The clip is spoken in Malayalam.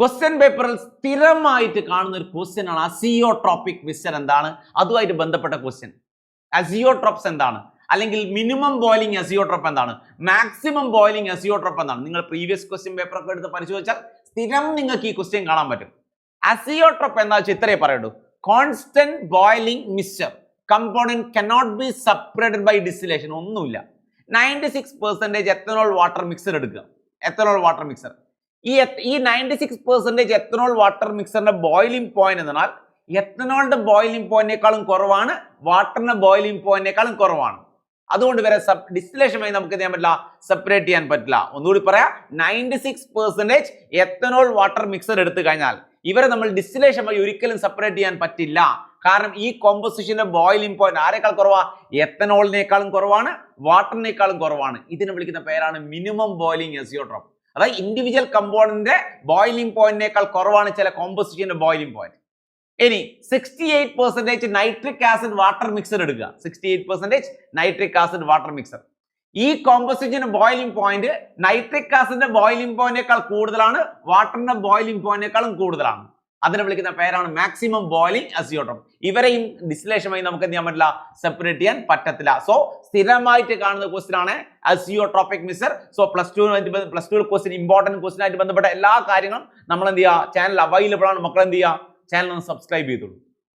ക്വസ്റ്റ്യൻ പേപ്പറിൽ സ്ഥിരമായിട്ട് കാണുന്ന ഒരു ക്വസ്റ്റ്യൻ ആണ് അസിയോട്രോപിക് മിക്സ്ചർ എന്താണ്, അതുമായിട്ട് ബന്ധപ്പെട്ട ക്വസ്റ്റ്യൻ. അസിയോട്രോപ്സ് എന്താണ്, അല്ലെങ്കിൽ മിനിമം ബോയിലിംഗ് അസിയോട്രോപ്പ് എന്താണ്, മാക്സിമം ബോയിലിംഗ് അസിയോട്രോപ്പ് എന്താണ്? നിങ്ങൾ പ്രീവിയസ് ക്വസ്റ്റ്യൻ പേപ്പർ ഒക്കെ എടുത്ത് പരിശോധിച്ചാൽ സ്ഥിരം നിങ്ങൾക്ക് ഈ ക്വസ്റ്റ്യൻ കാണാൻ പറ്റും. അസിയോട്രോപ്പ് എന്താ വെച്ചാൽ ഇത്രയേ പറയുള്ളൂ: constant boiling mixture, component cannot be separated by distillation. ഒന്നുമില്ല. 96% എത്തനോൾ വാട്ടർ മിക്സർ എടുക്കുക. എത്തനോൾ വാട്ടർ മിക്സർ, ഈ 96% എത്തനോൾ വാട്ടർ മിക്സറിന്റെ ബോയിലിംഗ് പോയിന്റ് എന്നാൽ എത്തനോളിന്റെ ബോയിലിംഗ് പോയിന്റിനേക്കാളും കുറവാണ്, വാട്ടറിന്റെ ബോയിലിംഗ് പോയിന്റിനേക്കാളും കുറവാണ്. അതുകൊണ്ട് വരെ ഡിസ്റ്റിലേഷൻ വഴി നമുക്ക് ചെയ്യാൻ പറ്റില്ല, സെപ്പറേറ്റ് ചെയ്യാൻ പറ്റില്ല. ഒന്നുകൂടി പറയാം, 96% എത്തനോൾ വാട്ടർ മിക്സർ എടുത്തു കഴിഞ്ഞാൽ ഇവരെ നമ്മൾ ഡിസ്റ്റിലേഷൻ വഴി ഒരിക്കലും സെപ്പറേറ്റ് ചെയ്യാൻ പറ്റില്ല. കാരണം ഈ കോമ്പോസിഷന്റെ ബോയിലിംഗ് പോയിന്റ് ആരെക്കാൾ കുറവാ? എത്തനോളിനേക്കാളും കുറവാണ്, വാട്ടറിനേക്കാളും കുറവാണ്. ഇതിനെ വിളിക്കുന്ന പേരാണ് മിനിമം ബോയിലിംഗ് അസിയോട്രോപ്പ്. അതായത് ഇൻഡിവിജ്വൽ കമ്പോണന്റിന്റെ ബോയിലിംഗ് പോയിന്റിനേക്കാൾ കുറവാണ് ചില കോമ്പോസിഷന്റെ ബോയിലിംഗ് പോയിന്റ്. ഇനി 68% നൈട്രിക് ആസിഡ് വാട്ടർ മിക്സർ എടുക്കുക. 68% നൈട്രിക് ആസിഡ് വാട്ടർ മിക്സർ. ഈ കോമ്പോസിഷന്റെ ബോയിലിംഗ് പോയിന്റ് നൈട്രിക് ആസിഡിന്റെ ബോയിലിംഗ് പോയിന്റിനേക്കാൾ കൂടുതലാണ്, വാട്ടറിന്റെ ബോയിലിംഗ് പോയിന്റിനേക്കാളും കൂടുതലാണ്. അതിനെ വിളിക്കുന്ന പേരാണ് മാക്സിമം ബോയിലിംഗ് അസിയോട്രോപ്പ്. ഇവരെയും ഡിസ്റ്റിലേഷൻ വഴി നമുക്ക് എന്ത് ചെയ്യാൻ പറ്റില്ല, സെപ്പറേറ്റ് ചെയ്യാൻ പറ്റത്തില്ല. സോ സ്ഥിരമായിട്ട് കാണുന്ന ക്വസ്റ്റ്യൻ ആണ് azeotropic mixer. So plus two question, important question ആയിട്ട് ബന്ധപ്പെട്ട എല്ലാ കാര്യങ്ങളും നമ്മൾ എന്ത് ചെയ്യുക, ചാനൽ അവൈലബിൾ ആണ്. മക്കൾ എന്ത് ചെയ്യുക, ചാനൽ ഒന്ന് സബ്സ്ക്രൈബ് ചെയ്തോളൂ.